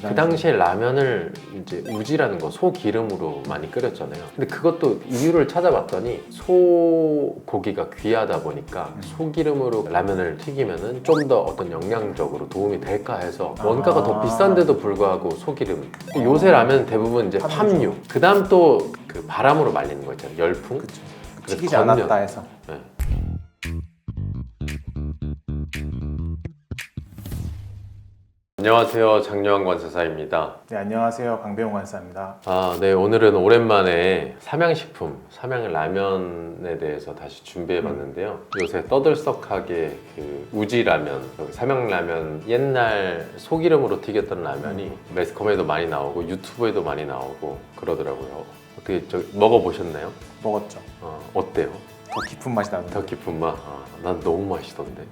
그 당시에 라면을 이제 우지라는 거 소기름으로 많이 끓였잖아요. 근데 그것도 이유를 찾아봤더니 소고기가 귀하다 보니까 소기름으로 라면을 튀기면은 좀 더 어떤 영양적으로 도움이 될까 해서 원가가 더 비싼데도 불구하고 소기름. 요새 라면 대부분 이제 팜유. 그다음 또 그 바람으로 말리는 거 있잖아요. 열풍. 그쵸. 그래서 튀기지 겉면. 않았다 해서. 네. 안녕하세요, 장요한 관세사입니다. 네, 안녕하세요. 강배용 관사입니다. 네, 오늘은 오랜만에 삼양식품, 삼양라면에 대해서 다시 준비해봤는데요. 요새 떠들썩하게 그 우지라면, 삼양라면 옛날 소기름으로 튀겼던 라면이 매스컴에도 많이 나오고 유튜브에도 많이 나오고 그러더라고요. 어떻게 먹어보셨나요? 먹었죠. 어때요? 더 깊은 맛이 나던데. 더 깊은 맛? 난 너무 맛있던데.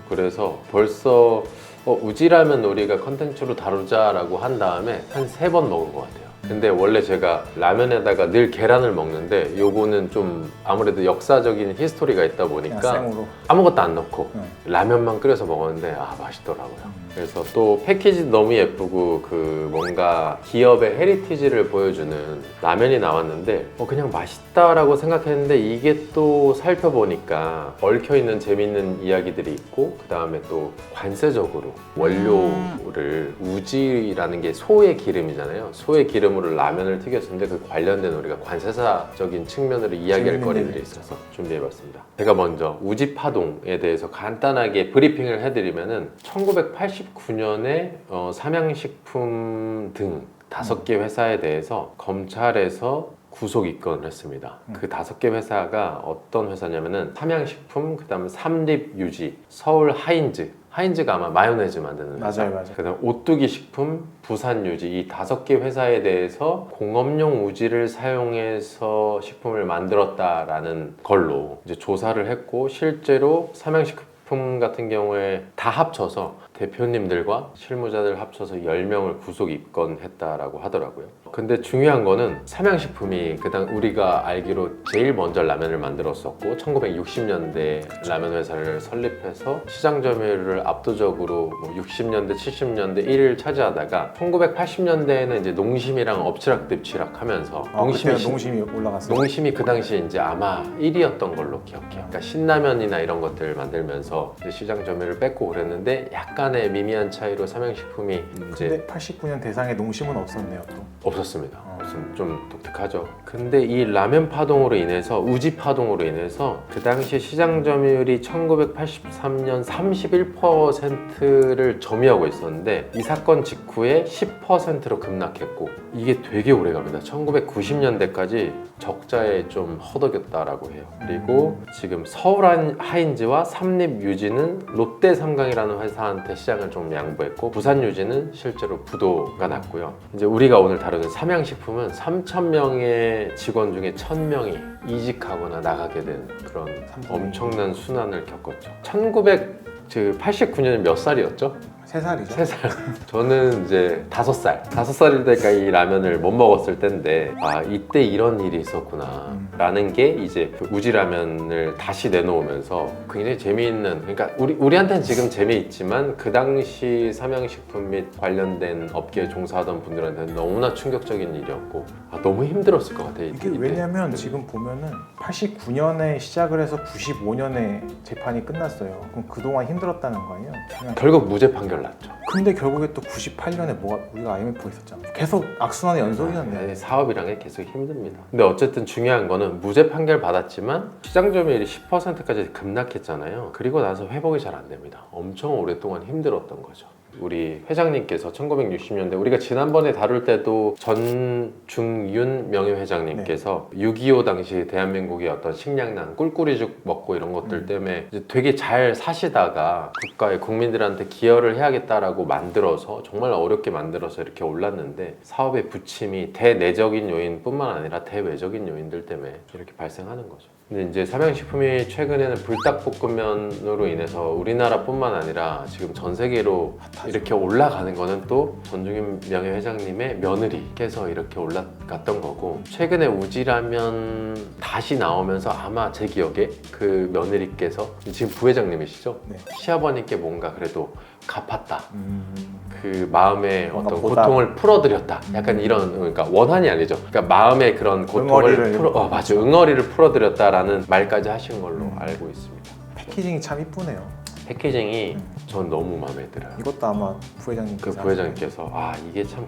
그래서 벌써 우지라면 우리가 컨텐츠로 다루자라고 한 다음에 한 3번 먹은 것 같아요. 근데 원래 제가 라면에다가 늘 계란을 먹는데 요거는 좀 아무래도 역사적인 히스토리가 있다 보니까 생으로. 아무것도 안 넣고 네. 라면만 끓여서 먹었는데 맛있더라고요. 그래서 또 패키지 너무 예쁘고 그 뭔가 기업의 헤리티지를 보여주는 라면이 나왔는데 그냥 맛있다라고 생각했는데 이게 또 살펴보니까 얽혀있는 재밌는 이야기들이 있고 그 다음에 또 관세적으로 원료를 우지라는 게 소의 기름이잖아요. 소의 기름으로 라면을 튀겼는데 그 관련된 우리가 관세사적인 측면으로 이야기할 거리들이 있어서 준비해봤습니다. 제가 먼저 우지파동에 대해서 간단하게 브리핑을 해드리면은 1989년에 삼양식품 등 5개 회사에 대해서 검찰에서 구속 입건을 했습니다. 그 5개 회사가 어떤 회사냐면은 삼양식품, 그 다음에 삼립유지, 서울 하인즈가 아마 마요네즈 만드는 회사. 맞아요. 그다음 오뚜기 식품, 부산유지 이 5개 회사에 대해서 공업용 우지를 사용해서 식품을 만들었다라는 걸로 이제 조사를 했고 실제로 삼양식품 같은 경우에 다 합쳐서 대표님들과 실무자들 합쳐서 10명을 구속 입건했다라고 하더라고요. 근데 중요한 거는 삼양식품이 그당 우리가 알기로 제일 먼저 라면을 만들었었고 1960년대 라면 회사를 설립해서 시장 점유율을 압도적으로 60년대, 70년대 1위를 차지하다가 1980년대에는 이제 농심이랑 엎치락뒤치락 하면서 농심이 올라갔어요. 농심이 그 당시에 이제 아마 1위였던 걸로 기억해요. 그러니까 신라면이나 이런 것들 만들면서 이제 시장 점유율을 뺏고 그랬는데 약간의 미미한 차이로 삼양식품이 이제 근데 89년 대상에 농심은 없었네요. 또. 없었습니다. 좀 독특하죠. 근데 이 라면 파동으로 인해서 우지 파동으로 인해서 그 당시 시장 점유율이 1983년 31%를 점유하고 있었는데 이 사건 직후에 10%로 급락했고 이게 되게 오래 갑니다. 1990년대까지 적자에 좀 허덕였다라고 해요. 그리고 지금 서울 하인즈와 삼립유지는 롯데 삼강이라는 회사한테 시장을 좀 양보했고 부산 유지는 실제로 부도가 났고요. 이제 우리가 오늘 다루는 삼양식품은 3,000명의 직원 중에 1,000명이 이직하거나 나가게 된 그런 엄청난 순환을 겪었죠. 1989년에 몇 살이었죠? 3살이죠. 3살. 저는 이제 5살. 5살일 때가 이 라면을 못 먹었을 텐데 이때 이런 일이 있었구나 라는 게 이제 그 우지라면을 다시 내놓으면서 굉장히 재미있는, 그러니까 우리한테는 지금 재미있지만 그 당시 삼양식품 및 관련된 업계에 종사하던 분들한테는 너무나 충격적인 일이었고 너무 힘들었을 것 같아요. 이게 왜냐면 지금 보면은 89년에 시작을 해서 95년에 재판이 끝났어요. 그럼 그동안 힘들었다는 거 아니에요? 결국 무죄 판결 났죠. 근데 결국에 또 98년에 우리가 IMF 있었잖아. 계속 악순환의 연속이었네. 사업이란 게 계속 힘듭니다. 근데 어쨌든 중요한 거는 무죄 판결 받았지만 시장 점유율이 10%까지 급락했잖아요. 그리고 나서 회복이 잘 안 됩니다. 엄청 오랫동안 힘들었던 거죠. 우리 회장님께서 1960년대 우리가 지난번에 다룰 때도 전중윤 명예회장님께서 6.25 당시 대한민국의 어떤 식량난, 꿀꿀이죽 먹고 이런 것들 때문에 이제 되게 잘 사시다가 국가에 국민들한테 기여를 해야겠다라고 만들어서 정말 어렵게 만들어서 이렇게 올랐는데 사업의 부침이 대내적인 요인뿐만 아니라 대외적인 요인들 때문에 이렇게 발생하는 거죠. 근데 이제 삼양식품이 최근에는 불닭볶음면으로 인해서 우리나라뿐만 아니라 지금 전 세계로 이렇게 올라가는 거는 또 전중인 명예회장님의 며느리께서 이렇게 올라갔던 거고, 최근에 우지라면 다시 나오면서 아마 제 기억에 그 며느리께서 지금 부회장님이시죠? 네. 시아버님께 뭔가 그래도 갚았다. 그 마음의 뭔가 어떤 보답. 고통을 풀어드렸다. 약간 이런, 그러니까 원한이 아니죠. 그러니까 마음의 그런 고통을 응어리를 맞아, 응어리를 풀어드렸다라는 말까지 하신 걸로 알고 있습니다. 패키징이 참 이쁘네요. 패키징이 전 너무 마음에 들어요. 이것도 아마 그 부회장님께서 부회장님께서 이게 참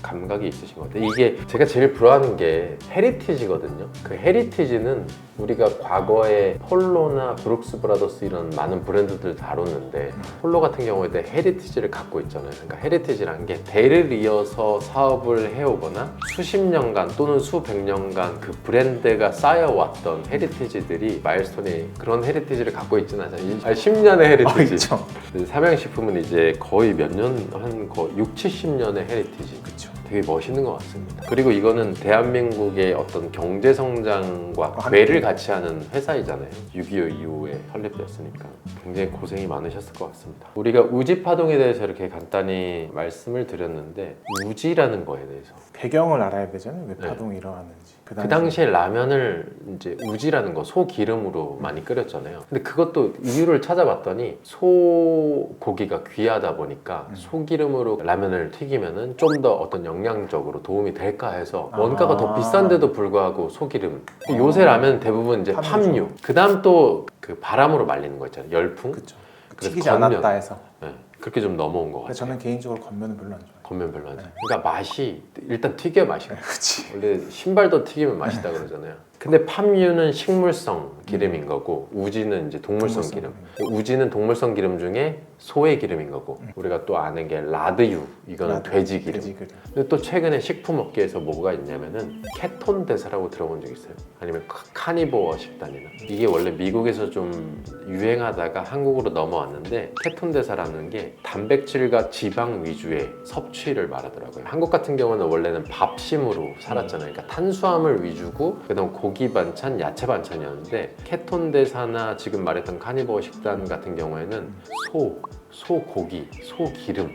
감각이 있으신 것 같아요. 이게 제가 제일 부러워하는 게 헤리티지거든요. 그 헤리티지는 우리가 과거에 폴로나 브룩스 브라더스 이런 많은 브랜드들 다뤘는데, 폴로 같은 경우에 헤리티지를 갖고 있잖아요. 그러니까 헤리티지라는 게 대를 이어서 사업을 해오거나 수십 년간 또는 수백 년간 그 브랜드가 쌓여왔던 헤리티지들이 마일스톤이 그런 헤리티지를 갖고 있지는 않잖아요. 10년의 헤리티지. 있죠. 삼양식품은 이제 거의 몇 년, 한 6, 70년의 헤리티지. 그쵸. 되게 멋있는 것 같습니다. 그리고 이거는 대한민국의 어떤 경제 성장과 함께. 궤를 같이 하는 회사이잖아요. 6.25 이후에 설립되었으니까 굉장히 고생이 많으셨을 것 같습니다. 우리가 우지파동에 대해서 이렇게 간단히 말씀을 드렸는데, 우지라는 거에 대해서 배경을 알아야 되잖아요. 왜 네. 파동이 일어나는지. 그 당시에 라면을 이제 우지라는 거 소기름으로 많이 끓였잖아요. 근데 그것도 이유를 찾아봤더니 소고기가 귀하다 보니까 소기름으로 라면을 튀기면은 좀 더 어떤 영양적으로 도움이 될까 해서 원가가 더 비싼데도 불구하고 소기름. 요새 라면 대부분 이제 팜유. 그다음 또 그 바람으로 말리는 거 있잖아요. 열풍. 그쵸. 그래서 튀기지 겉면. 않았다 해서. 네, 그렇게 좀 넘어온 것 근데 같아요. 저는 개인적으로 겉면은 별로 안 좋아해요. 겉면 별로 안 좋아요. 그러니까 맛이 일단 튀겨야 맛있어요. 그치. 원래 신발도 튀기면 맛있다 그러잖아요. 근데 팜유는 식물성 기름인 거고, 우지는 이제 동물성 기름. 우지는 동물성 기름 중에 소의 기름인 거고, 우리가 또 아는 게 라드유, 이거는 돼지 기름. 근데 또 최근에 식품 업계에서 뭐가 있냐면은 케톤 대사라고 들어본 적 있어요? 아니면 카니보어 식단이나. 이게 원래 미국에서 좀 유행하다가 한국으로 넘어왔는데, 케톤 대사라는 게 단백질과 지방 위주의 섭취를 말하더라고요. 한국 같은 경우는 원래는 밥심으로 살았잖아요. 그러니까 탄수화물 위주고, 그다음 고기 반찬, 야채 반찬이었는데, 케톤 대사나 지금 말했던 카니보어 식단 같은 경우에는 소고기, 소기름,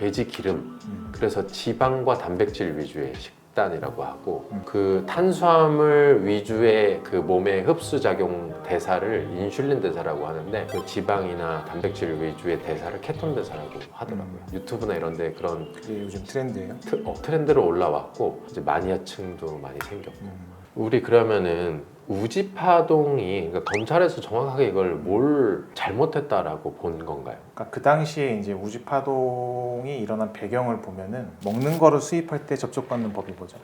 돼지 기름, 그래서 지방과 단백질 위주의 식단이라고 하고, 그 탄수화물 위주의 그 몸의 흡수작용 대사를 인슐린 대사라고 하는데, 그 지방이나 단백질 위주의 대사를 케톤 대사라고 하더라고요. 유튜브나 이런 데 그런 이게 요즘 트렌드예요. 트렌드로 올라왔고, 이제 마니아층도 많이 생겼고. 우리 그러면은 우지파동이, 그러니까 검찰에서 정확하게 이걸 뭘 잘못했다라고 본 건가요? 그러니까 그 당시에 이제 우지파동이 일어난 배경을 보면은, 먹는 거를 수입할 때 접촉받는 법이 뭐죠?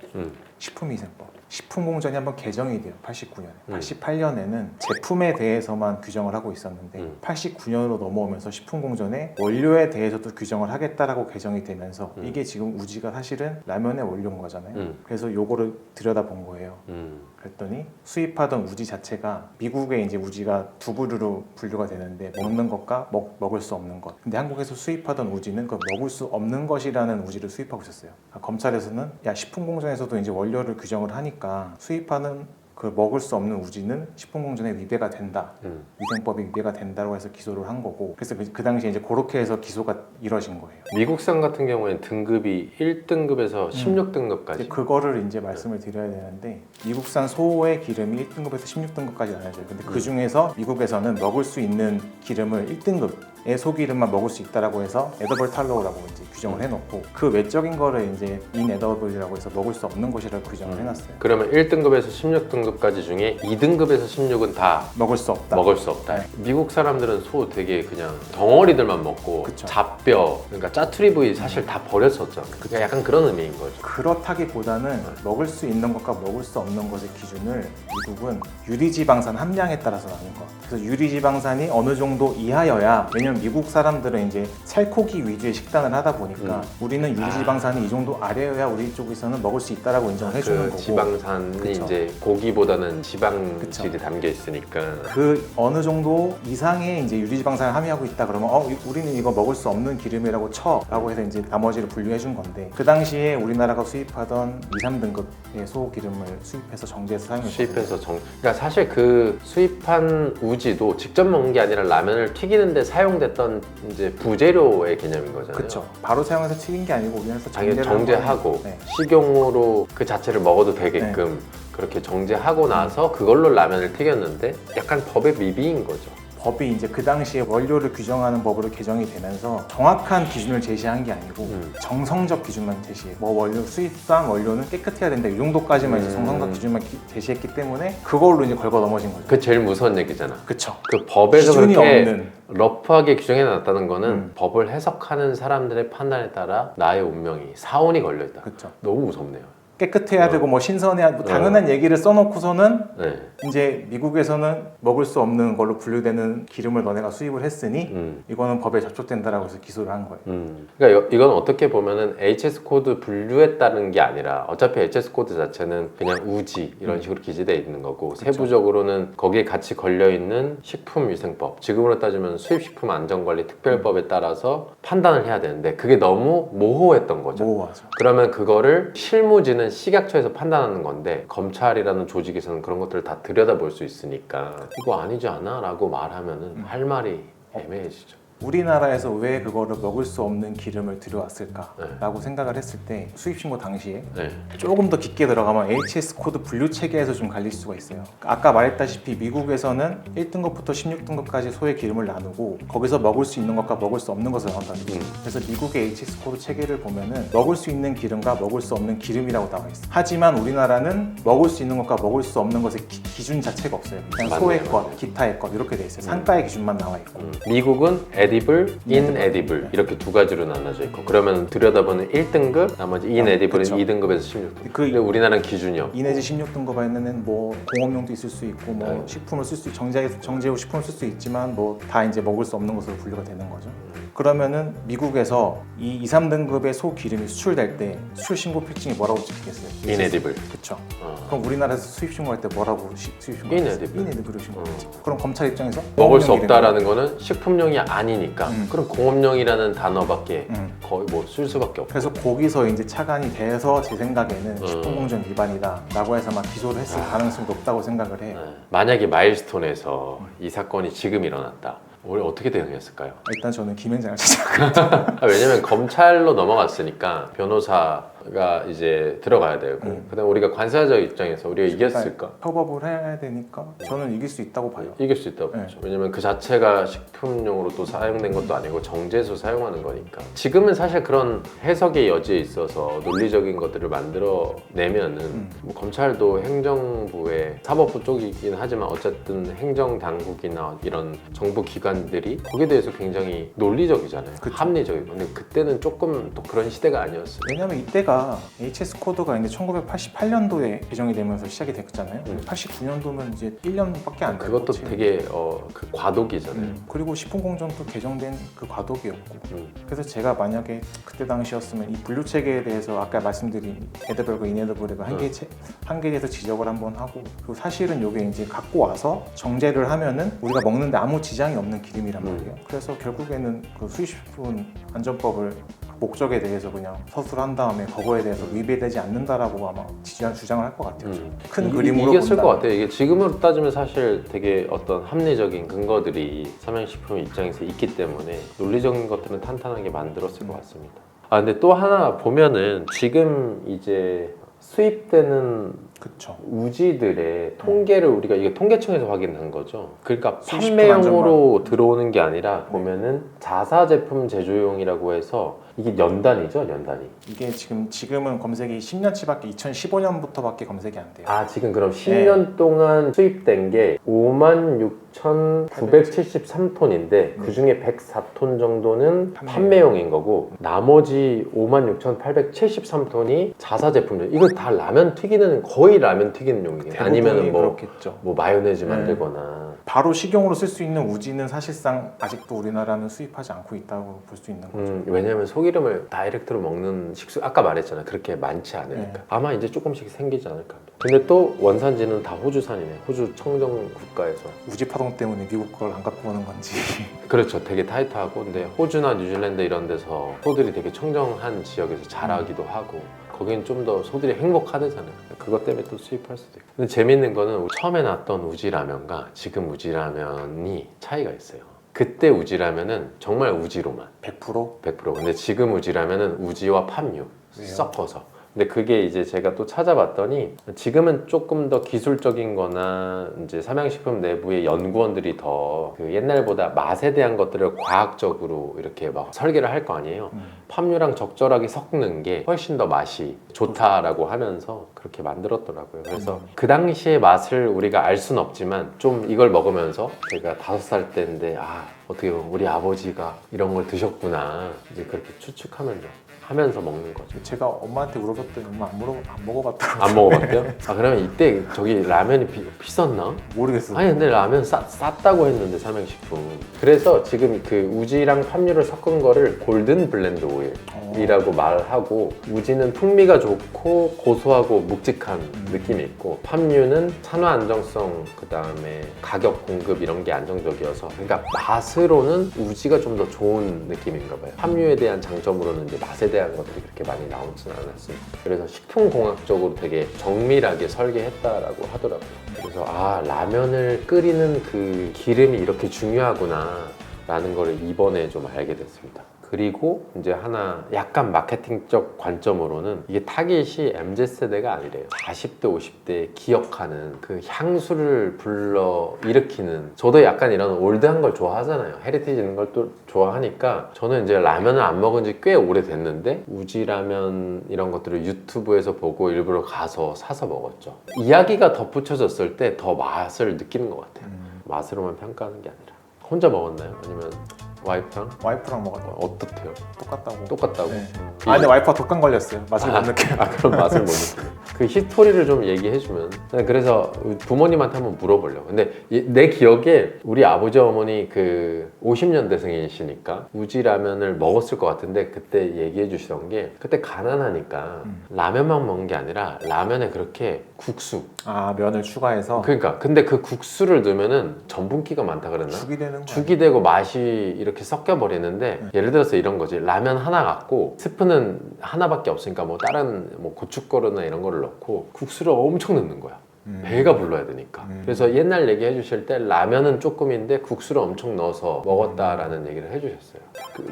식품위생법. 식품공정이 한번 개정이 돼요. 89년에. 88년에는 제품에 대해서만 규정을 하고 있었는데 89년으로 넘어오면서 식품공정에 원료에 대해서도 규정을 하겠다라고 개정이 되면서 이게 지금 우지가 사실은 라면의 원료인 거잖아요. 그래서 요거를 들여다본 거예요. 그랬더니 수입하던 우지 자체가, 미국에 이제 우지가 두 부류로 분류가 되는데, 먹는 것과 먹을 수 없는 것. 근데 한국에서 수입하던 우지는 그 먹을 수 없는 것이라는 우지를 수입하고 있었어요. 그러니까 검찰에서는 식품공정에서도 이제 원료를 규정을 하니까 수입하는 그 먹을 수 없는 우지는 식품공정에 위배가 된다. 위생법에 위배가 된다고 해서 기소를 한 거고, 그래서 그 당시에 이제 그렇게 해서 기소가 이뤄진 거예요. 미국산 같은 경우에는 등급이 1등급에서 16등급까지. 그거를 이제 말씀을 드려야 되는데, 미국산 소의 기름이 1등급에서 16등급까지 나눠져요. 근데 그 중에서 미국에서는 먹을 수 있는 기름을 1등급의 소기름만 먹을 수 있다라고 해서 에더블 탈로우라고 이제 규정을 해놓고, 그 외적인 거를 이제 인에더블이라고 해서 먹을 수 없는 것이라고 규정을 해놨어요. 그러면 1등급에서 16등급까지 중에 2등급에서 16은 다 먹을 수 없다. 먹을 수 없다. 네. 미국 사람들은 소 되게 그냥 덩어리들만 먹고, 그쵸. 잡뼈, 그러니까 짜투리 부위 사실 다 버렸었잖아. 그러니까 약간 그런 의미인 거죠. 그렇다기보다는 먹을 수 있는 것과 먹을 수 없는 것의 기준을 미국은 유리지방산 함량에 따라서 나눈 것 같아요. 그래서 유리지방산이 어느 정도 이하여야, 왜냐면 미국 사람들은 이제 살코기 위주의 식단을 하다 보니까 거니까 우리는 유지지방산이 이 정도 아래여야 우리 쪽에서는 먹을 수 있다라고 인정을 해주는 그 거고 지방산이 그쵸. 이제 고기보다는 지방질이 그쵸. 담겨 있으니까 그 어느 정도 이상의 이제 유리지방산을 함유하고 있다 그러면 우리는 이거 먹을 수 없는 기름이라고 쳐라고 해서 이제 나머지를 분류해 준 건데 그 당시에 우리나라가 수입하던 2, 3등급의 소기름을 수입해서 정제해서 사용했거든요. 수입해서 그러니까 사실 그 수입한 우지도 직접 먹는 게 아니라 라면을 튀기는데 사용됐던 이제 부재료의 개념인 거잖아요. 그렇죠. 바로 사용해서 튀긴 게 아니고 우리나라에서 당연히 정제를 정제하고 네. 식용으로 그 자체를 먹어도 되게끔 그렇게 정제하고 나서 그걸로 라면을 튀겼는데 약간 법의 미비인 거죠. 법이 이제 그 당시에 원료를 규정하는 법으로 개정이 되면서 정확한 기준을 제시한 게 아니고 정성적 기준만 제시해. 뭐 원료 수입산 원료는 깨끗해야 된다 이 정도까지만 이제 정성적 기준만 제시했기 때문에 그걸로 이제 걸고 넘어진 거죠. 그 제일 무서운 얘기잖아. 그쵸. 그 법에서 기준이 그렇게 없는. 러프하게 규정해 놨다는 거는 법을 해석하는 사람들의 판단에 따라 나의 운명이 사원이 걸려있다. 그쵸. 너무 무섭네요. 깨끗해야 되고 뭐 신선해야 뭐 당연한 얘기를 써놓고서는 네. 이제 미국에서는 먹을 수 없는 걸로 분류되는 기름을 너네가 수입을 했으니 이거는 법에 접촉된다라고 해서 기소를 한 거예요. 그러니까 이건 어떻게 보면은 HS 코드 분류했다는 게 아니라 어차피 HS 코드 자체는 그냥 우지 이런 식으로 기재되어 있는 거고 세부적으로는 거기에 같이 걸려 있는 식품위생법 지금으로 따지면 수입식품안전관리특별법에 따라서 판단을 해야 되는데 그게 너무 모호했던 거죠. 모호하죠. 그러면 그거를 실무지는 식약처에서 판단하는 건데 검찰이라는 조직에서는 그런 것들을 다 들여다볼 수 있으니까 이거 아니지 않아? 라고 말하면은 할 말이 애매해지죠. 우리나라에서 왜 그거를 먹을 수 없는 기름을 들여왔을까라고 생각을 했을 때 수입신고 당시에 네. 조금 더 깊게 들어가면 HS 코드 분류 체계에서 좀 갈릴 수가 있어요. 아까 말했다시피 미국에서는 1등급부터 16등급까지 소의 기름을 나누고 거기서 먹을 수 있는 것과 먹을 수 없는 것을 나눈다는 거죠. 그래서 미국의 HS 코드 체계를 보면은 먹을 수 있는 기름과 먹을 수 없는 기름이라고 나와 있어요. 하지만 우리나라는 먹을 수 있는 것과 먹을 수 없는 것의 기준 자체가 없어요. 그냥 맞네요, 소의 것, 맞네요. 기타의 것 이렇게 돼 있어요. 상가의 기준만 나와 있고. 미국은 에디블, 인에디블 이렇게 두 가지로 나눠져 있고 그러면 들여다보는 1등급 나머지 인에디블은 그쵸. 2등급에서 16등급 그 근데 우리나라는 기준이 없고 2 내지 16등급에는 뭐 공업용도 있을 수 있고 뭐 네. 식품을 쓸 수 정제후 식품을 쓸 수 있지만 뭐 다 이제 먹을 수 없는 것으로 분류가 되는 거죠. 그러면은 미국에서 이 2, 3등급의 소 기름이 수출될 때 수출 신고 필증이 뭐라고 찍히겠어요? 인에디블 그렇죠. 그럼 우리나라에서 수입 신고할 때 뭐라고 수입 신고? 인에디블. 인에디블을 신고했죠. 그럼 검찰 입장에서 먹을 수 공업용 없다라는 거는 식품용이 아니니까 음. 그럼 공업용이라는 단어밖에 기름. 거의 뭐 쓸 수밖에 없고 그래서 거기서 이제 차관이 돼서 제 생각에는 식품공정 위반이다라고 해서 막 기소를 했을 가능성이 높다고 생각을 해요. 네. 만약에 마일스톤에서 이 사건이 지금 일어났다 우리 어떻게 대응했을까요? 일단 저는 김현장을 찾아가요. 왜냐면 검찰로 넘어갔으니까 변호사가 이제 들어가야 되고 그다음 우리가 관사자 입장에서 우리가 이겼을까? 협업을 해야 되니까 저는 이길 수 있다고 봐요. 이길 수 있다고 네. 보죠. 왜냐면 그 자체가 식품용으로 또 사용된 것도 아니고 정제수 사용하는 거니까. 지금은 사실 그런 해석의 여지에 있어서 논리적인 것들을 만들어내면은 뭐 검찰도 행정부의 사법부 쪽이긴 하지만 어쨌든 행정당국이나 이런 정부 기관들이 거기에 대해서 굉장히 논리적이잖아요. 그쵸. 합리적이고. 근데 그때는 조금 또 그런 시대가 아니었어요. 왜냐면 이때가 HS 코드가 이제 1988년도에 개정이 되면서 시작이 됐잖아요. 89년도면 이제 1년밖에 안 됐고 그것도 되게 그 과도기잖아요. 그리고 식품공정도 개정된 그 과도기였고 그래서 제가 만약에 그때 당시였으면 이 분류 체계에 대해서 아까 말씀드린 에드벌과 인에드벌과 한계에 대해서 지적을 한번 하고 그리고 사실은 이게 이제 갖고 와서 정제를 하면은 우리가 먹는데 아무 지장이 없는 기름이란 말이에요. 그래서 결국에는 그 수입식품 안전법을 목적에 대해서 그냥 서술한 다음에 그거에 대해서 위배되지 않는다라고 아마 주장을 할 것 같아요. 큰 그림으로 이겼을 본다면. 것 같아요. 이게 지금으로 따지면 사실 되게 어떤 합리적인 근거들이 삼양식품 입장에서 있기 때문에 논리적인 것들은 탄탄하게 만들었을 것 같습니다. 아 근데 또 하나 보면은 지금 이제 수입되는 그쵸. 우지들의 통계를 우리가 이게 통계청에서 확인한 거죠. 그러니까 수입식품 판매용으로 들어오는 게 아니라 보면은 자사 제품 제조용이라고 해서 이게 연단이죠, 연단이. 이게 지금은 검색이 10년치밖에 2015년부터밖에 검색이 안 돼요. 아 지금 그럼 10년 동안 수입된 게 56,973톤인데 그 중에 104톤 정도는 판매용인 거고 나머지 56,873톤이 자사 제품들. 이거 다 라면 튀기는 거의 거의 라면 튀기는 용이에요. 아니면은 뭐, 그렇겠죠. 뭐 마요네즈 네. 만들거나. 바로 식용으로 쓸 수 있는 우지는 사실상 아직도 우리나라는 수입하지 않고 있다고 볼 수 있는 거죠. 왜냐면 소기름을 다이렉트로 먹는 식수 아까 말했잖아. 그렇게 많지 않으니까. 네. 아마 이제 조금씩 생기지 않을까. 근데 또 원산지는 다 호주산이네. 호주 청정 국가에서. 우지 파동 때문에 미국 걸 안 갖고 오는 건지. 그렇죠. 되게 타이트하고 근데 호주나 뉴질랜드 이런 데서 소들이 되게 청정한 지역에서 자라기도 하고 거긴 좀 더 소들이 행복하대잖아요. 그것 때문에 또 수입할 수도 있고. 근데 재밌는 거는 처음에 나왔던 우지라면과 지금 우지라면이 차이가 있어요. 그때 우지라면은 정말 우지로만 100%? 100%. 근데 지금 우지라면은 우지와 팜유 왜요? 섞어서. 근데 그게 이제 제가 또 찾아봤더니 지금은 조금 더 기술적인 거나 이제 삼양식품 내부의 연구원들이 더 그 옛날보다 맛에 대한 것들을 과학적으로 이렇게 막 설계를 할 거 아니에요. 팜유랑 적절하게 섞는 게 훨씬 더 맛이 좋다라고 하면서 그렇게 만들었더라고요. 그래서 그 당시의 맛을 우리가 알 수는 없지만 좀 이걸 먹으면서 제가 5살 때인데 어떻게 보면 우리 아버지가 이런 걸 드셨구나 이제 그렇게 추측하면서 먹는 거죠. 제가 엄마한테 물어봤더니 엄마 안 먹어봤다고. 안 먹어봤대요? 그러면 이때 저기 라면이 비쌌나? 모르겠어요. 아니 근데 라면 쌌다고 했는데 삼양식품. 그래서 지금 그 우지랑 팜유를 섞은 거를 골든 블렌드 오일이라고 말하고 우지는 풍미가 좋고 고소하고 묵직한 느낌이 있고 팜유는 산화 안정성 그다음에 가격 공급 이런 게 안정적이어서 그러니까 맛으로는 우지가 좀 더 좋은 느낌인가 봐요. 팜유에 대한 장점으로는 이제 맛에 대한 것들이 그렇게 많이 나오진 않았습니다. 그래서 식품공학적으로 되게 정밀하게 설계했다라고 하더라고요. 그래서 라면을 끓이는 그 기름이 이렇게 중요하구나 라는 걸 이번에 좀 알게 됐습니다. 그리고 이제 하나 약간 마케팅적 관점으로는 이게 타깃이 MZ세대가 아니래요. 40대, 50대 기억하는 그 향수를 불러 일으키는 저도 약간 이런 올드한 걸 좋아하잖아요. 헤리티지 있는 걸 또 좋아하니까 저는 이제 라면을 안 먹은 지 꽤 오래됐는데 우지라면 이런 것들을 유튜브에서 보고 일부러 가서 사서 먹었죠. 이야기가 덧붙여졌을 때 더 맛을 느끼는 것 같아요. 맛으로만 평가하는 게 아니라. 혼자 먹었나요? 아니면 와이프랑? 와이프랑 먹었죠. 어떻대요? 똑같다고. 똑같다고? 네. 근데 와이프가 독감 걸렸어요. 맛을 못 느껴요. 그럼 맛을 못 느껴요. 그 히스토리를 좀 얘기해주면 그래서 부모님한테 한번 물어보려고. 근데 내 기억에 우리 아버지 어머니 그 50년대생이시니까 우지라면을 먹었을 것 같은데 그때 얘기해 주시던 게 그때 가난하니까 라면만 먹는 게 아니라 라면에 그렇게 국수 면을 추가해서 그러니까 근데 그 국수를 넣으면은 전분기가 많다 그랬나? 죽이 되는 거예요. 죽이 되고 맛이 이렇게 섞여 버리는데 예를 들어서 이런 거지. 라면 하나 갖고 스프는 하나밖에 없으니까 뭐 다른 뭐 고춧가루나 이런 거를 넣고 국수를 엄청 넣는 거야. 배가 불러야 되니까. 그래서 옛날 얘기해 주실 때 라면은 조금인데 국수를 엄청 넣어서 먹었다라는 얘기를 해주셨어요.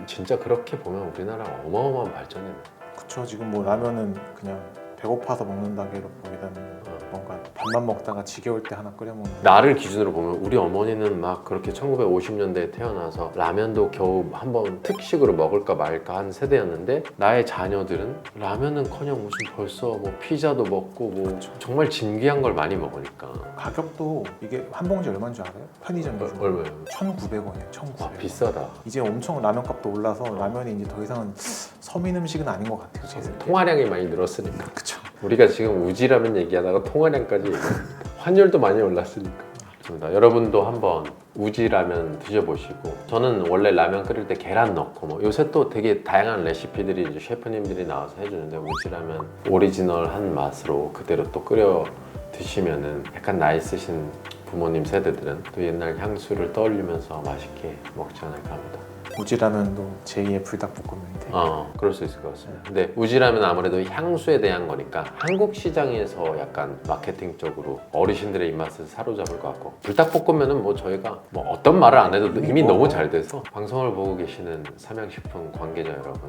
진짜 그렇게 보면 우리나라 어마어마한 발전이네. 그쵸. 지금 뭐 라면은 그냥 배고파서 먹는 단계로 보기에는 뭔가 밥만 먹다가 지겨울 때 하나 끓여 먹는. 나를 기준으로 보면 우리 어머니는 막 그렇게 1950년대에 태어나서 라면도 겨우 한번 특식으로 먹을까 말까 한 세대였는데 나의 자녀들은 라면은커녕 무슨 벌써 뭐 피자도 먹고 뭐 정말 진귀한 걸 많이 먹으니까. 가격도 이게 한 봉지 얼마인 줄 알아요? 편의점에서 얼마예요? 1,900원이에요. 1,900원. 비싸다. 이제 엄청 라면값도 올라서 라면이 이제 더 이상은 서민 음식은 아닌 것 같아요. 제 생각에. 통화량이 많이 늘었으니까. 그쵸. 우리가 지금 우지라면 얘기하다가 통화량까지 얘기합니다. 환율도 많이 올랐으니까. 좋습니다. 여러분도 한번 우지라면 드셔보시고 저는 원래 라면 끓일 때 계란 넣고 뭐 요새 또 되게 다양한 레시피들이 이제 셰프님들이 나와서 해주는데 우지라면 오리지널한 맛으로 그대로 또 끓여 드시면은 약간 나이 쓰신 부모님 세대들은 또 옛날 향수를 떠올리면서 맛있게 먹지 않을까 합니다. 우지라면도 제2의 불닭볶음면이 돼요. 그럴 수 있을 것 같습니다. 근데 우지라면 아무래도 향수에 대한 거니까 한국 시장에서 약간 마케팅적으로 어르신들의 입맛을 사로잡을 것 같고 불닭볶음면은 뭐 저희가 뭐 어떤 말을 안 해도 이미 너무 잘 돼서 방송을 보고 계시는 삼양식품 관계자 여러분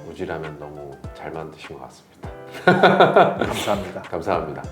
우지라면 너무 잘 만드신 것 같습니다. 감사합니다. 감사합니다.